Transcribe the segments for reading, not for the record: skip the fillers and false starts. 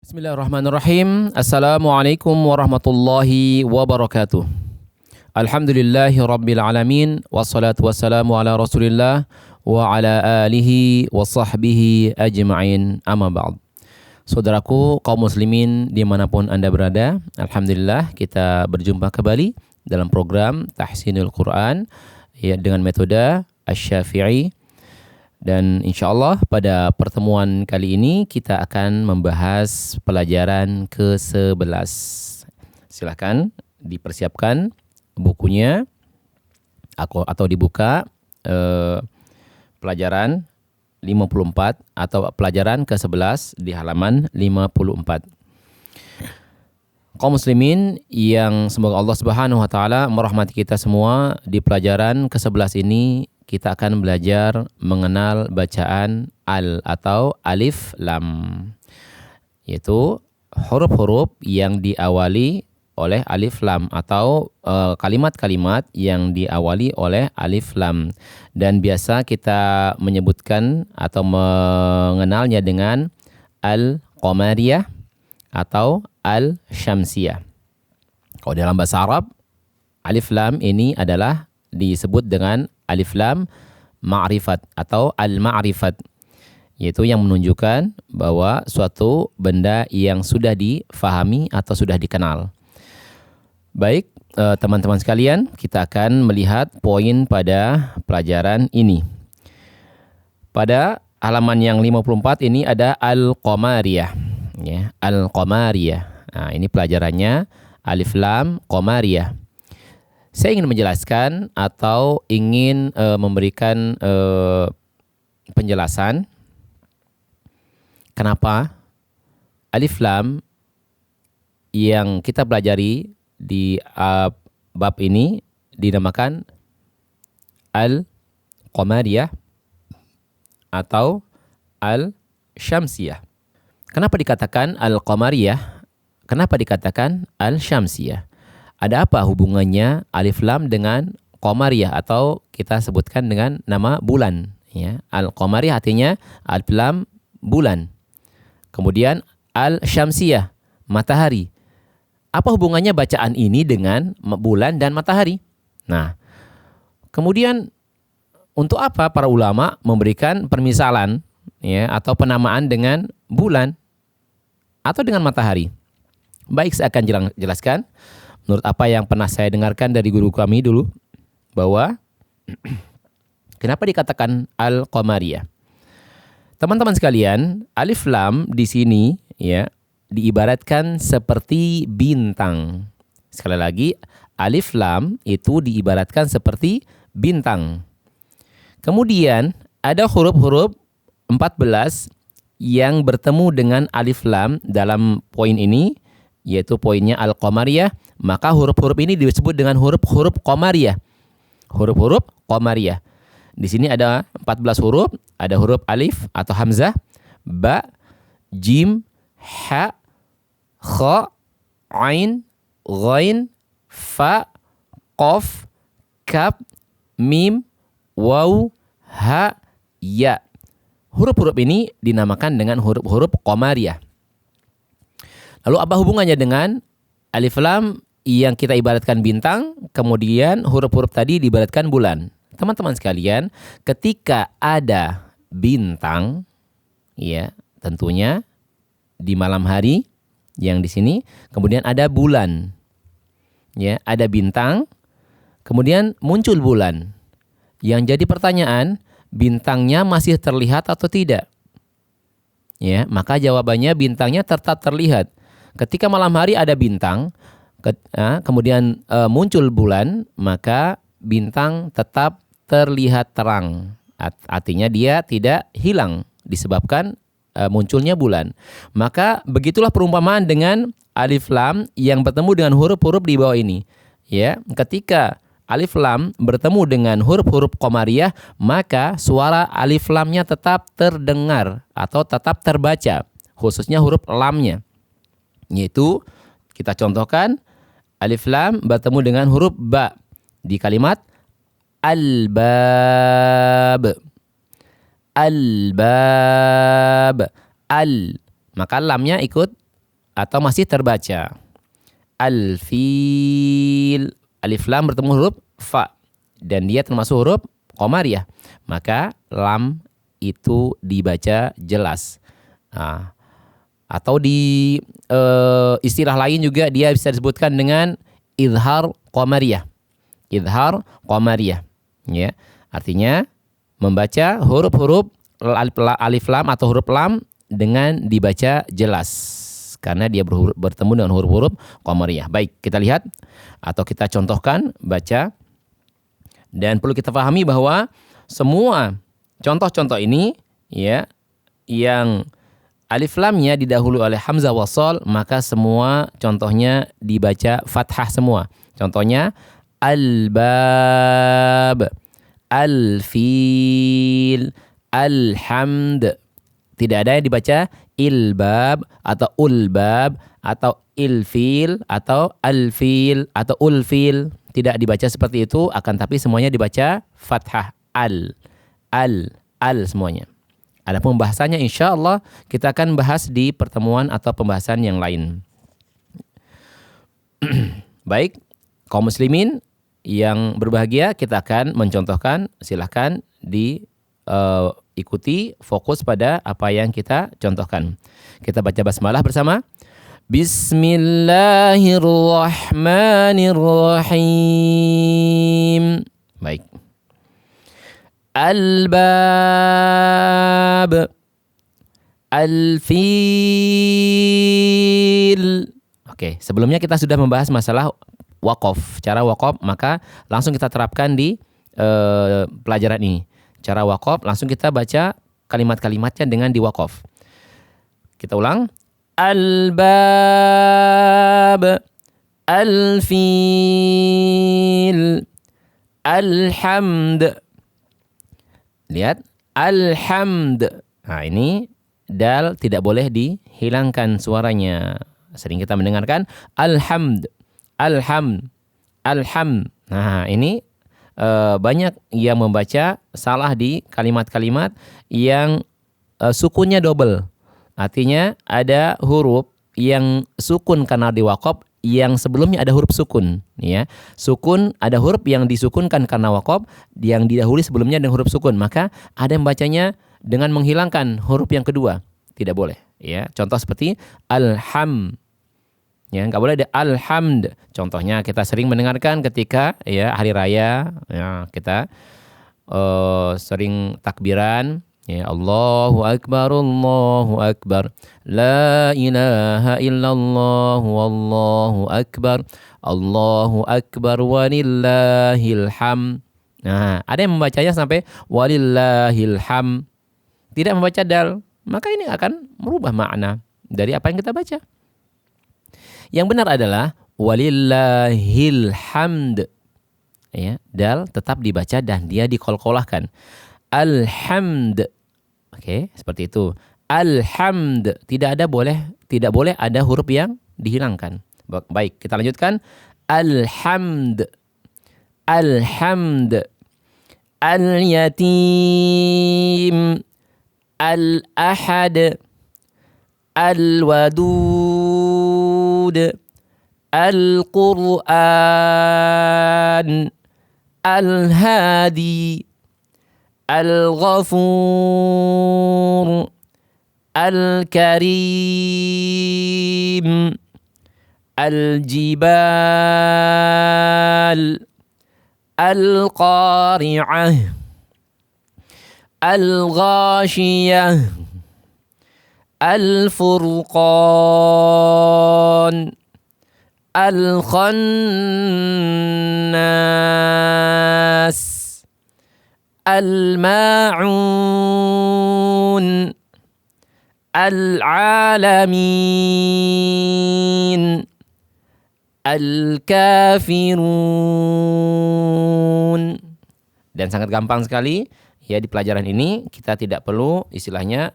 Bismillahirrahmanirrahim. Assalamualaikum warahmatullahi wabarakatuh. Alhamdulillahi rabbil alamin. Wassalatu wassalamu ala rasulillah wa ala alihi wa sahbihi ajma'in, amma ba'd. Saudaraku kaum muslimin dimanapun Anda berada, Alhamdulillah kita berjumpa kembali dalam program Tahsinul Quran ya, dengan metode Asy-Syafi'i. Dan insyaAllah pada pertemuan kali ini kita akan membahas pelajaran ke-11. Silakan dipersiapkan bukunya atau dibuka pelajaran 54 atau pelajaran ke-11 di halaman 54. Kaum muslimin yang semoga Allah Subhanahu wa taala merahmati kita semua, di pelajaran ke-11 ini kita akan belajar mengenal bacaan al atau alif lam, yaitu huruf-huruf yang diawali oleh alif lam atau kalimat-kalimat yang diawali oleh alif lam, dan biasa kita menyebutkan atau mengenalnya dengan al-qamariyah atau al-syamsiyah. Kalau dalam bahasa Arab, alif lam ini adalah disebut dengan alif lam ma'rifat atau al-ma'rifat, yaitu yang menunjukkan bahwa suatu benda yang sudah difahami atau sudah dikenal. Baik, teman-teman sekalian, kita akan melihat poin pada pelajaran ini. Pada halaman yang 54 ini ada al-qamariyah, ya, al-qamariyah. Nah, ini pelajarannya alif lam qamariyah. Saya ingin menjelaskan atau ingin memberikan penjelasan kenapa alif lam yang kita pelajari di bab ini dinamakan al-qamariyah atau al-syamsiyah. Kenapa dikatakan al-qamariyah? Kenapa dikatakan al-syamsiyah? Ada apa hubungannya alif lam dengan qamariyah atau kita sebutkan dengan nama bulan, ya. Al-qamariyah artinya alif lam bulan. Kemudian al-syamsiyah matahari. Apa hubungannya bacaan ini dengan bulan dan matahari? Nah, kemudian untuk apa para ulama memberikan permisalan, ya, atau penamaan dengan bulan atau dengan matahari? Baik, saya akan jelaskan menurut apa yang pernah saya dengarkan dari guru kami dulu, bahwa kenapa dikatakan al-qamariyah. Teman-teman sekalian, alif lam di sini ya diibaratkan seperti bintang. Sekali lagi, alif lam itu diibaratkan seperti bintang. Kemudian ada huruf-huruf 14 yang bertemu dengan alif lam dalam poin ini, yaitu poinnya al-qamariyah. Maka huruf-huruf ini disebut dengan huruf-huruf qamariyah. Huruf-huruf qamariyah. Di sini ada 14 huruf, ada huruf alif atau hamzah, ba, jim, ha, kha, ain, ghain, fa, qaf, kaf, mim, waw, ha, ya. Huruf-huruf ini dinamakan dengan huruf-huruf qamariyah. Lalu apa hubungannya dengan alif lam yang kita ibaratkan bintang, kemudian huruf-huruf tadi diibaratkan bulan? Teman-teman sekalian, ketika ada bintang, ya tentunya di malam hari yang di sini, kemudian ada bulan, ya ada bintang, kemudian muncul bulan. Yang jadi pertanyaan, bintangnya masih terlihat atau tidak? Ya, maka jawabannya bintangnya tetap terlihat. Ketika malam hari ada bintang, kemudian muncul bulan, maka bintang tetap terlihat terang. Artinya dia tidak hilang disebabkan munculnya bulan. Maka begitulah perumpamaan dengan alif lam yang bertemu dengan huruf-huruf di bawah ini. Ya, ketika alif lam bertemu dengan huruf-huruf qamariyah, maka suara alif lamnya tetap terdengar atau tetap terbaca, khususnya huruf lamnya. Yaitu kita contohkan alif lam bertemu dengan huruf ba di kalimat al-bab. Al-bab. Al. Maka lamnya ikut atau masih terbaca. Al-fil. Alif lam bertemu huruf fa. Dan dia termasuk huruf qamariyah. Maka lam itu dibaca jelas. Nah, atau di istilah lain juga dia bisa disebutkan dengan izhar qamariyah. Izhar qamariyah. Ya, artinya membaca huruf-huruf alif lam atau huruf lam dengan dibaca jelas karena dia bertemu dengan huruf-huruf qamariyah. Baik, kita lihat atau kita contohkan baca, dan perlu kita pahami bahwa semua contoh-contoh ini ya yang alif lamnya didahului oleh hamzah wasal, maka semua contohnya dibaca fathah semua. Contohnya al-bab, al-fil, alhamd. Tidak ada yang dibaca ilbab atau ulbab atau ilfil atau alfil atau ulfil. Tidak dibaca seperti itu, akan tapi semuanya dibaca fathah al semuanya. Ada pembahasannya, insya Allah kita akan bahas di pertemuan atau pembahasan yang lain. Baik, kaum muslimin yang berbahagia, kita akan mencontohkan. Silahkan ikuti, fokus pada apa yang kita contohkan. Kita baca basmalah bersama. Bismillahirrahmanirrahim. Baik. Al-bab, al-fil. Oke, sebelumnya kita sudah membahas masalah waqaf, cara waqaf, maka langsung kita terapkan di pelajaran ini. Cara waqaf, langsung kita baca kalimat-kalimatnya dengan di waqaf. Kita ulang. Al-bab, al-fil, alhamd. Lihat, alhamd. Nah, ini dal tidak boleh dihilangkan suaranya. Sering kita mendengarkan alhamd, alhamd, alhamd. Nah, ini banyak yang membaca salah di kalimat-kalimat yang sukunnya double. Artinya ada huruf yang sukun karena diwaqaf, yang sebelumnya ada huruf sukun. Ya, sukun, ada huruf yang disukunkan karena waqaf, yang didahului sebelumnya dengan huruf sukun. Maka ada yang bacanya dengan menghilangkan huruf yang kedua. Tidak boleh. Ya, contoh seperti alham. Ya, nggak boleh ada alhamd. Contohnya kita sering mendengarkan ketika ya hari raya, ya, kita sering takbiran, ya, Allahu akbar, la ilaha illallah, wallahu akbar walillahil ham. Nah, ada yang membacanya sampai walillahil ham, tidak membaca dal, maka ini akan merubah makna dari apa yang kita baca. Yang benar adalah walillahil hamd. Ya, dal tetap dibaca dan dia dikolkolahkan. Alhamd. Oke, seperti itu. Alhamd. Tidak boleh ada huruf yang dihilangkan. Baik, kita lanjutkan. Alhamd. Alhamd. Al-yatim. Al-ahad. Al-wadud. Al-Qur'an. Al-hadi. Al-ghafur. Al-karim. Al-jibal. Al-qari'ah. Al-ghashiyah. Al-furqan. Al-khannas. Al-ma'un. Al-alamin. Al-kafirun. Dan sangat gampang sekali ya, di pelajaran ini kita tidak perlu istilahnya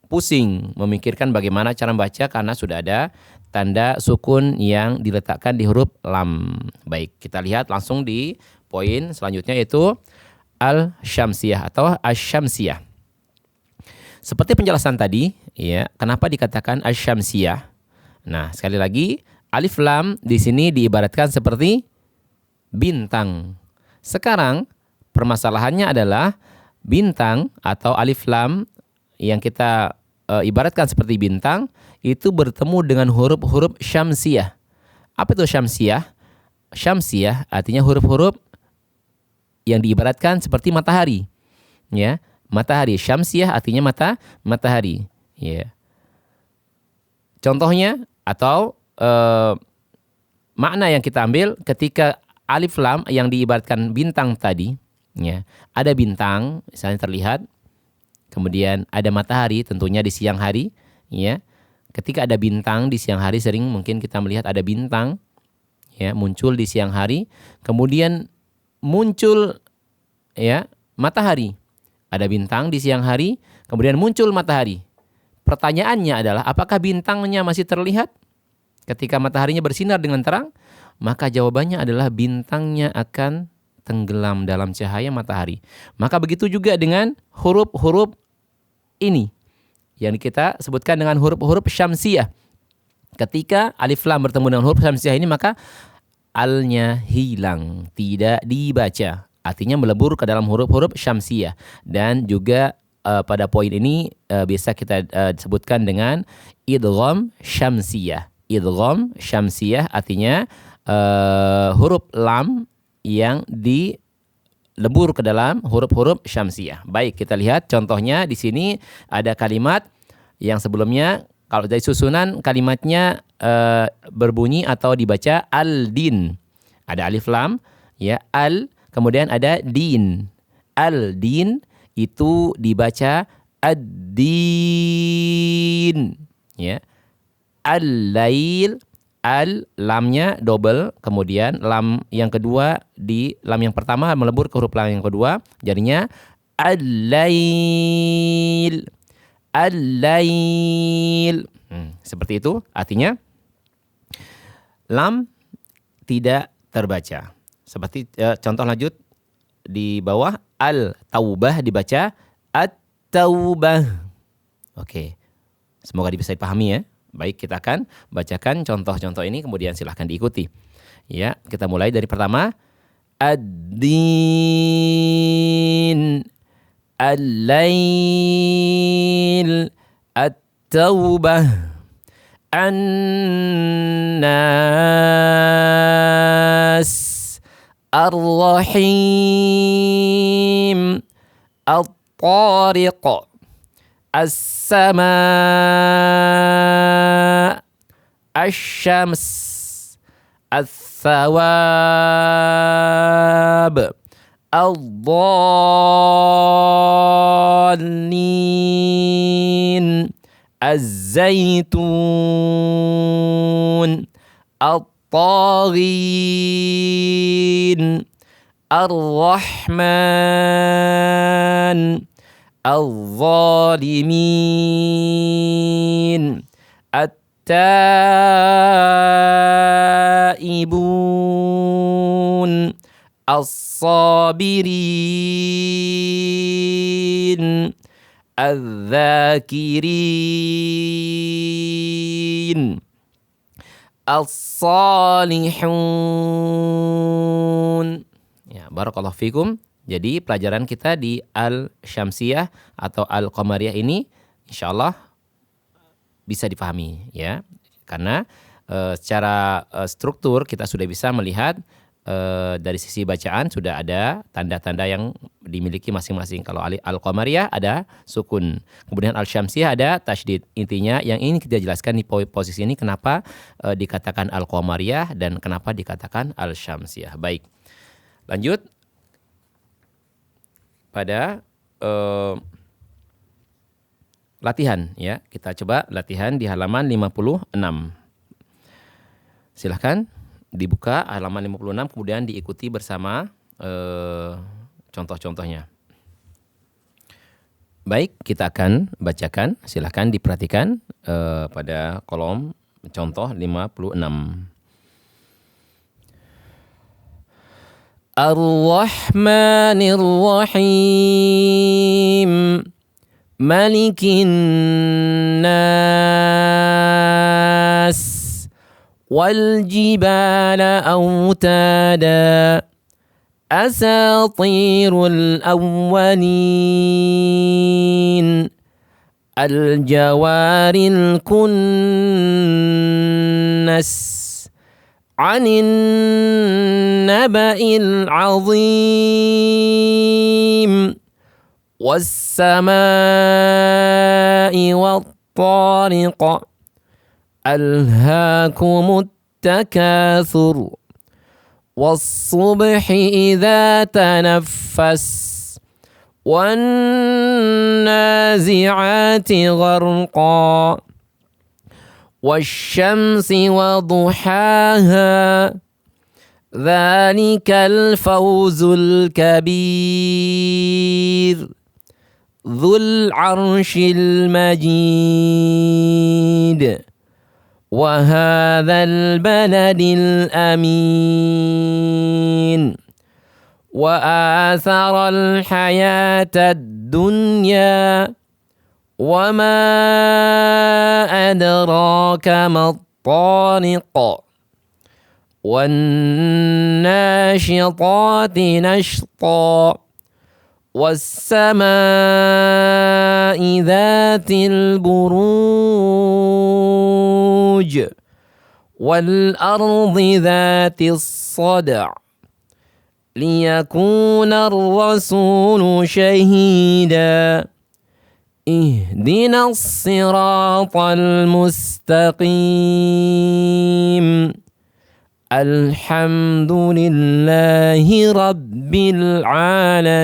pusing memikirkan bagaimana cara membaca karena sudah ada tanda sukun yang diletakkan di huruf lam. Baik, kita lihat langsung di poin selanjutnya, yaitu al-syamsiyah atau asy-syamsiyah. Seperti penjelasan tadi Ya, kenapa dikatakan asy-syamsiyah? Nah, sekali lagi, alif lam di sini diibaratkan seperti bintang. Sekarang permasalahannya adalah bintang atau alif lam yang kita ibaratkan seperti bintang itu bertemu dengan huruf-huruf syamsiyah. Apa itu syamsiyah? Syamsiyah artinya huruf-huruf yang diibaratkan seperti matahari. Ya, matahari. Syamsiyah artinya matahari. Ya. Contohnya atau makna yang kita ambil ketika alif lam yang diibaratkan bintang tadi, ya, ada bintang misalnya terlihat, kemudian ada matahari tentunya di siang hari, ya. Ketika ada bintang di siang hari sering mungkin kita melihat ada bintang, ya, muncul di siang hari, kemudian muncul, ya, matahari. Ada bintang di siang hari, kemudian muncul matahari. Pertanyaannya adalah apakah bintangnya masih terlihat ketika mataharinya bersinar dengan terang? Maka jawabannya adalah bintangnya akan tenggelam dalam cahaya matahari. Maka begitu juga dengan huruf-huruf ini yang kita sebutkan dengan huruf-huruf syamsiyah. Ketika alif lam bertemu dengan huruf syamsiyah ini, maka alnya hilang, tidak dibaca. Artinya melebur ke dalam huruf-huruf syamsiyah. Dan juga pada poin ini bisa kita sebutkan dengan idgham syamsiyah. Idgham syamsiyah artinya huruf lam yang dilebur ke dalam huruf-huruf syamsiyah. Baik, kita lihat contohnya di sini ada kalimat yang sebelumnya kalau dari susunan kalimatnya berbunyi atau dibaca al-din. Ada alif lam, ya, al, kemudian ada din. Al-din itu dibaca ad-din, ya. Al-lail, al lamnya double, kemudian lam yang kedua di lam yang pertama melebur ke huruf lam yang kedua, jadinya al-lail. Al-lail. Seperti itu, artinya lam tidak terbaca. Seperti contoh lanjut di bawah, al-taubah dibaca at-taubah. Oke. Semoga bisa dipahami ya. Baik, kita akan bacakan contoh-contoh ini kemudian silahkan diikuti. Ya, kita mulai dari pertama. Ad-din, al-lail, at-taubah, an-nas, ar-rahim, at-tariq, as-sama, asyams, al-thawab, al-dallin, az-zaytun, al-taghin, ar-rahman, al-zalimin, at-taibun, as-sabirin, al-dhakirin, as-salihun. Ya, barakallahu fikum. Jadi pelajaran kita di Al-Syamsiyah atau Al-Qamariyah ini insyaallah bisa dipahami ya. Karena secara struktur kita sudah bisa melihat dari sisi bacaan sudah ada tanda-tanda yang dimiliki masing-masing. Kalau Al-Qamariyah ada sukun, kemudian Al-Syamsiyah ada tasydid. Intinya yang ini kita jelaskan di posisi ini kenapa dikatakan Al-Qamariyah dan kenapa dikatakan Al-Syamsiyah. Baik, lanjut pada latihan ya. Kita coba latihan di halaman 56. Silahkan dibuka halaman 56 kemudian diikuti bersama contoh-contohnya. Baik, kita akan bacakan. Silahkan diperhatikan pada kolom contoh 56. Ar-Rahmanir Rahim. malikin nas wal jibala autada asatirul awwalin al-jawaril kunnas anin naba'il azim was-samaa'i wat-tariq alhaakumut takatsur was-subhi idza tanaffas وَالنَّازِعَاتِ غَرْقًا وَالشَّمْسِ وَضُحَاهَا ذَلِكَ الْفَوْزُ الْكَبِيرُ ذُو الْعَرْشِ الْمَجِيدُ وَهَذَا الْبَلَدِ الْأَمِينِ وآثر الحياة الدنيا وما أدراك ما الطارق والناشطات نشطا والسماء ذات البروج والأرض ذات الصدع ليكون الرسول شهيدا اهدنا الصراط المستقيم الحمد لله رب العالمين.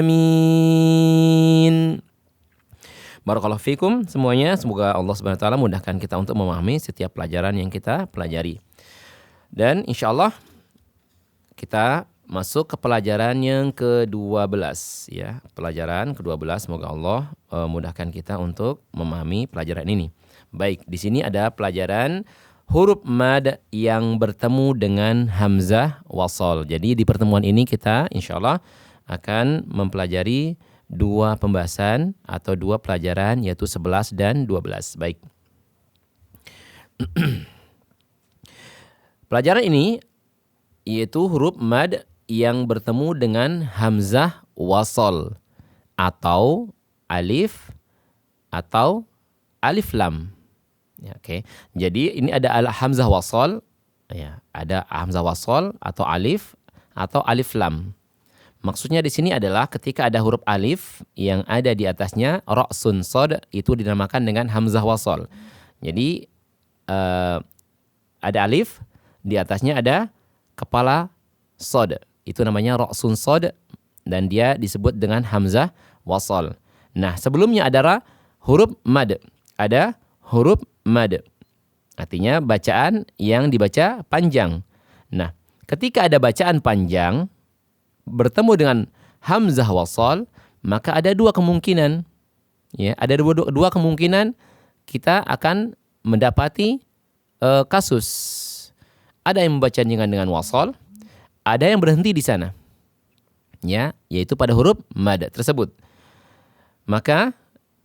Barakallahu fikum semuanya. Semoga Allah Subhanahu wa taala mudahkan kita untuk memahami setiap pelajaran yang kita pelajari. Dan insyaallah kita masuk ke pelajaran yang ke-12 ya. Pelajaran ke-12, semoga Allah mudahkan kita untuk memahami pelajaran ini. Baik, di sini ada pelajaran huruf mad yang bertemu dengan hamzah wasal. Jadi di pertemuan ini kita insyaallah akan mempelajari dua pembahasan atau dua pelajaran, yaitu 11 dan 12. Baik. Pelajaran ini yaitu huruf mad yang bertemu dengan hamzah wasal atau alif lam. Ya, oke. Jadi ini ada hamzah wasal, ya, ada hamzah wasal atau alif lam. Maksudnya di sini adalah ketika ada huruf alif yang ada di atasnya ra'sun shad, itu dinamakan dengan hamzah wasal. Jadi ada alif, di atasnya ada kepala shad. Itu namanya ra'sun shad dan dia disebut dengan hamzah wasal. Nah, sebelumnya ada huruf mad. Ada huruf mad. Artinya bacaan yang dibaca panjang. Nah, ketika ada bacaan panjang bertemu dengan hamzah wasal, maka ada dua kemungkinan. Ya, ada dua kemungkinan kita akan mendapati kasus. Ada yang membaca dengan wasal, ada yang berhenti di sana, ya, yaitu pada huruf mad tersebut. Maka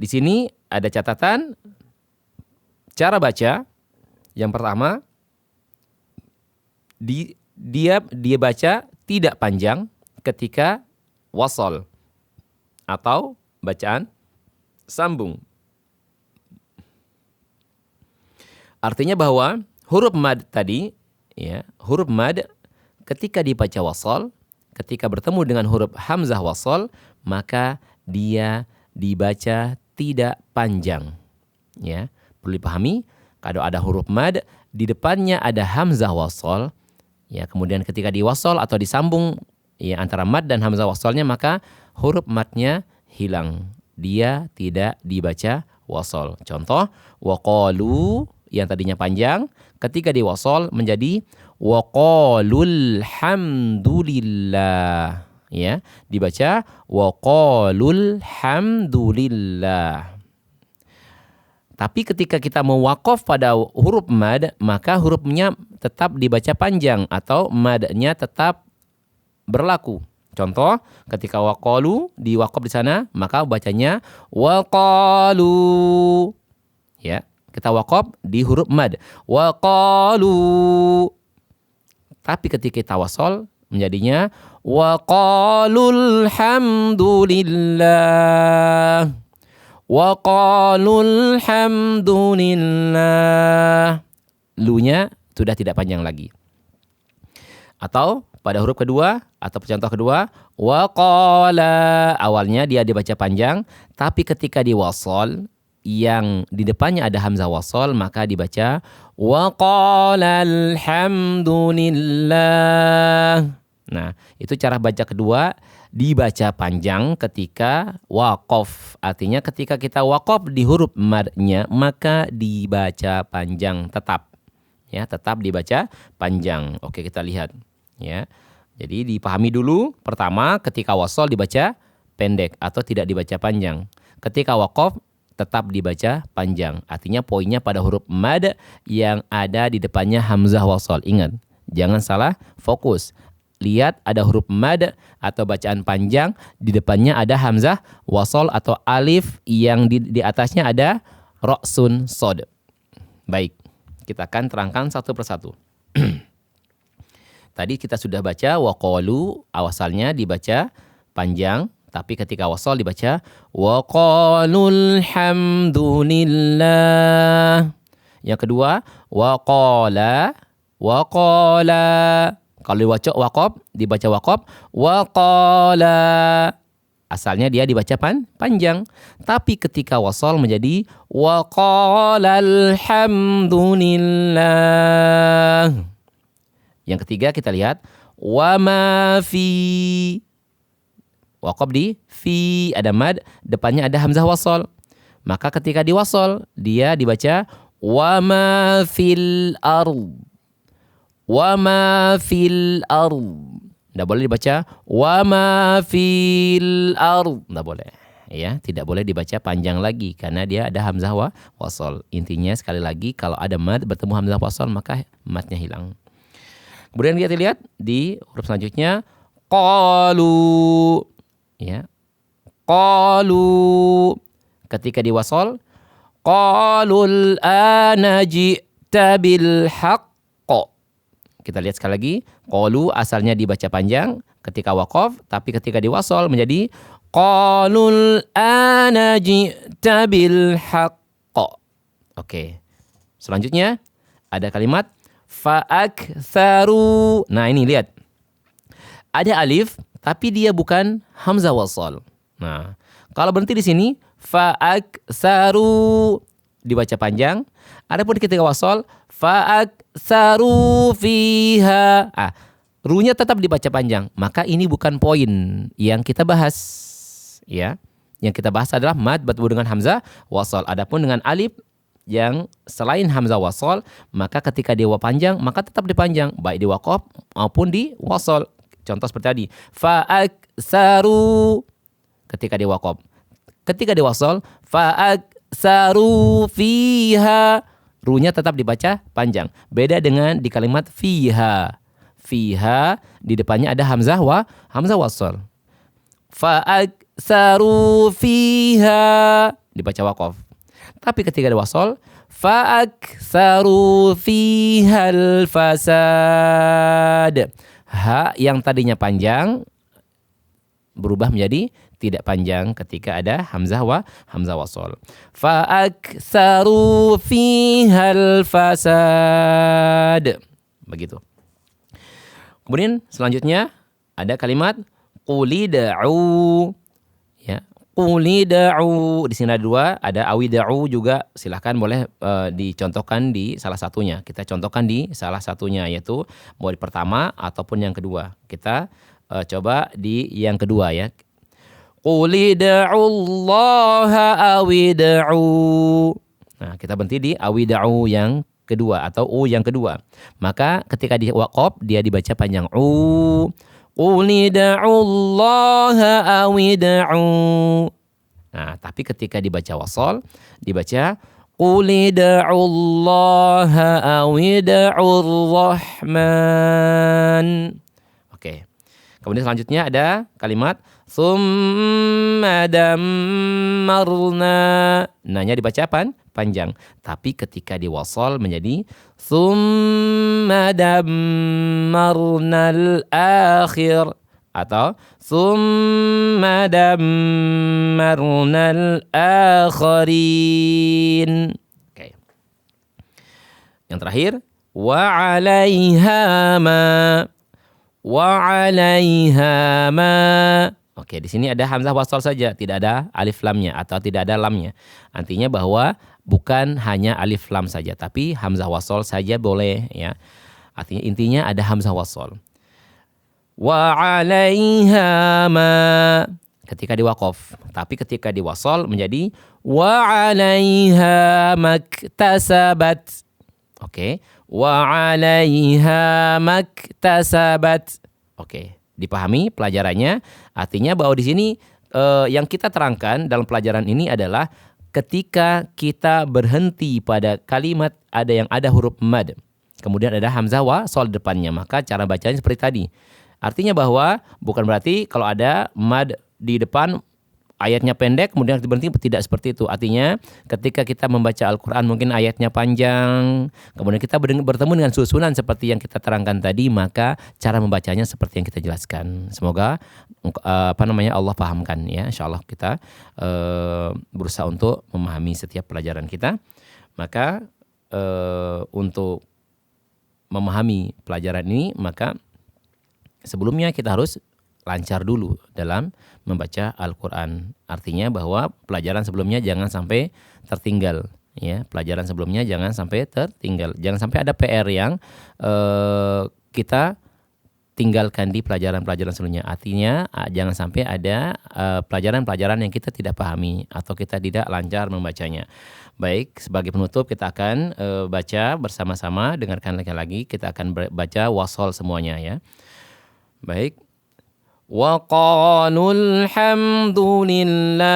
di sini ada catatan cara baca. Yang pertama, dia baca tidak panjang ketika wasal atau bacaan sambung. Artinya bahwa huruf mad tadi, ya, huruf mad ketika dibaca wasal, ketika bertemu dengan huruf hamzah wasal, maka dia dibaca tidak panjang. Ya, perlu dipahami, kalau ada huruf mad di depannya ada hamzah wasal, ya, kemudian ketika diwasal atau disambung, ya, antara mad dan hamzah wasalnya, maka huruf madnya hilang. Dia tidak dibaca wasal. Contoh, waqalu yang tadinya panjang, ketika diwasal menjadi waqalul hamdulillah, ya, dibaca waqalul hamdulillah. Tapi ketika kita mewaqaf pada huruf mad, maka hurufnya tetap dibaca panjang atau madnya tetap berlaku. Contoh, ketika waqalu di waqaf di sana, maka bacanya waqalu. Ya, kita waqaf di huruf mad. Waqalu. Tapi ketika kita wasol menjadinya waqalul hamdulillah. Waqalul hamdulillah. Lu-nya sudah tidak panjang lagi. Atau pada huruf kedua atau contoh kedua, waqala, awalnya dia dibaca panjang, tapi ketika diwasol yang di depannya ada hamzah wasol, maka dibaca waqala alhamdulillah. Nah, itu cara baca kedua, dibaca panjang ketika waqaf. Artinya ketika kita waqaf di huruf madnya, maka dibaca panjang tetap. Ya, tetap dibaca panjang. Oke, kita lihat. Ya, jadi dipahami dulu. Pertama, ketika wasol dibaca pendek atau tidak dibaca panjang. Ketika waqaf tetap dibaca panjang. Artinya poinnya pada huruf mad yang ada di depannya hamzah wasol. Ingat, jangan salah fokus. Lihat ada huruf mad atau bacaan panjang, di depannya ada hamzah wasol atau alif yang di atasnya ada ra'sun sod. Baik, kita akan terangkan satu persatu. Tadi kita sudah baca waqalu, awasalnya dibaca panjang, tapi ketika wasal dibaca waqalul hamdulillah. Yang kedua, waqala. Kalau dibaca waqaf, waqala. Asalnya dia dibaca panjang, tapi ketika wasal menjadi waqalal hamdulillah. Yang ketiga kita lihat wa ma fi. Waqaf di fi ada mad, depannya ada hamzah wasal. Maka ketika diwasal dia dibaca wa ma fil ard. Wa ma fil ard. Tidak boleh dibaca wa ma fil ard. Tidak boleh. Ya, tidak boleh dibaca panjang lagi karena dia ada hamzah wasal. Intinya sekali lagi kalau ada mad bertemu hamzah wasal maka madnya hilang. Kemudian kita lihat di huruf selanjutnya qalu. Ya. Qalu. Ketika diwasal qalul ana ji'ta bil haqq. Kita lihat sekali lagi, qalu asalnya dibaca panjang ketika waqaf, tapi ketika diwasal menjadi qalul ana ji'ta bil haqq. Oke. Selanjutnya ada kalimat fa'aktsaru. Nah, ini lihat. Ada alif tapi dia bukan hamzah wasal. Nah, kalau berhenti di sini fa'aktsaru dibaca panjang. Adapun ketika wasal fa'aktsaru fiha. Ru-nya tetap dibaca panjang. Maka ini bukan poin yang kita bahas. Ya. Yang kita bahas adalah mad bertemu dengan hamzah wasal. Adapun dengan alif yang selain hamzah wasal, maka ketika dia panjang maka tetap dipanjang baik di waqaf maupun di wasal. Contoh seperti tadi, fa'aktsaru ketika di waqaf. Ketika di wasal, fa'aktsaru fiha, ru-nya tetap dibaca panjang. Beda dengan di kalimat fiha. Fiha di depannya ada hamzah wasal. Fa'aktsaru fiha dibaca waqaf. Tapi ketika ada wasal, fa'aktsaru fihal fasad. Ha yang tadinya panjang berubah menjadi tidak panjang ketika ada hamzah wasal. Fa'aktsaru fihal fasad. Begitu. Kemudian selanjutnya ada kalimat qulida'u. Ya. Qulida'u, di sini ada dua, ada awida'u juga, silahkan boleh dicontohkan di salah satunya. Kita contohkan di salah satunya, yaitu mau di pertama ataupun yang kedua. Kita coba di yang kedua ya. Qulida'ullaha awida'u. Nah, kita berhenti di awida'u yang kedua atau u yang kedua. Maka ketika di waqaf dia dibaca panjang u. Qulida'ullaha awida'u. Nah, tapi ketika dibaca wasal, dibaca qulida'ullaha awida'ur rahman. Oke. Kemudian selanjutnya ada kalimat tsumma dammarna. Nanya dibaca apa? Panjang. Tapi ketika diwasal menjadi tsumma dammarnal akhir atau tsumma dammarnal akhirin. Oke. Yang terakhir wa 'alaiha ma. Oke, di sini ada hamzah wasal saja, tidak ada alif lamnya atau tidak ada lamnya. Artinya bahwa bukan hanya alif lam saja, tapi hamzah wasal saja boleh ya. Artinya intinya ada hamzah wasal. Wa 'alaiha ma ketika diwaqaf, tapi ketika diwasal menjadi wa 'alaiha maktasabat. Oke, wa 'alaiha maktasabat. Oke, dipahami pelajarannya? Artinya bahwa di sini yang kita terangkan dalam pelajaran ini adalah ketika kita berhenti pada kalimat yang ada huruf mad, kemudian ada hamzah wasal depannya, maka cara bacanya seperti tadi. Artinya bahwa bukan berarti kalau ada mad di depan ayatnya pendek kemudian berhenti, tidak seperti itu. Artinya ketika kita membaca Al-Quran mungkin ayatnya panjang, kemudian kita bertemu dengan susunan seperti yang kita terangkan tadi, maka cara membacanya seperti yang kita jelaskan. Semoga Allah pahamkan ya. Insyaallah kita berusaha untuk memahami setiap pelajaran kita. Maka untuk memahami pelajaran ini, maka sebelumnya kita harus lancar dulu dalam membaca Al-Quran. Artinya bahwa pelajaran sebelumnya jangan sampai tertinggal. Ya, pelajaran sebelumnya jangan sampai tertinggal. Jangan sampai ada PR yang kita tinggalkan di pelajaran-pelajaran sebelumnya. Artinya jangan sampai ada pelajaran-pelajaran yang kita tidak pahami atau kita tidak lancar membacanya. Baik, sebagai penutup kita akan baca bersama-sama. Dengarkan lagi. Kita akan baca wasol semuanya ya. Baik. Wa qalul hamdulillah.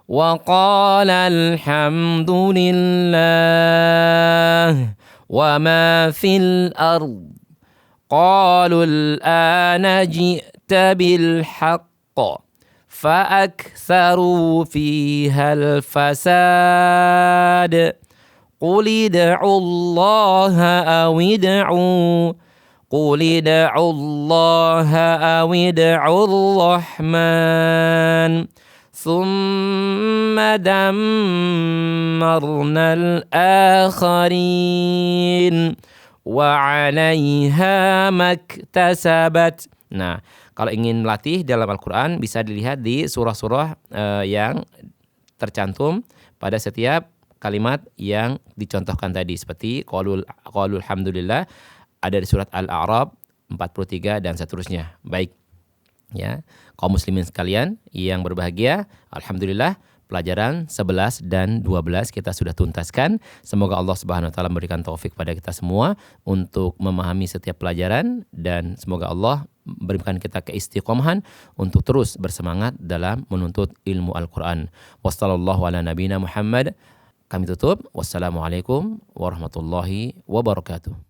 Wa qalal hamdulillah. Wa ma fil ard. Qalul ana ji'ta bil haqq. فأكثروا فيها الفساد قل ادعوا الله أو ادعوا الرحمن ثم دمرنا الآخرين وعليها ما اكتسبت. Nah, kalau ingin melatih dalam Al-Quran bisa dilihat di surah-surah yang tercantum pada setiap kalimat yang dicontohkan tadi, seperti qalul hamdulillah ada di surat Al-A'raf 43 dan seterusnya. Baik. Ya, kaum muslimin sekalian yang berbahagia, alhamdulillah pelajaran 11 dan 12 kita sudah tuntaskan. Semoga Allah Subhanahu wa taala memberikan taufik pada kita semua untuk memahami setiap pelajaran, dan semoga Allah berikan kita keistiqomahan untuk terus bersemangat dalam menuntut ilmu Al-Quran. Wassallallahu ala nabiyina Muhammad. Kami tutup. Wassalamualaikum warahmatullahi wabarakatuh.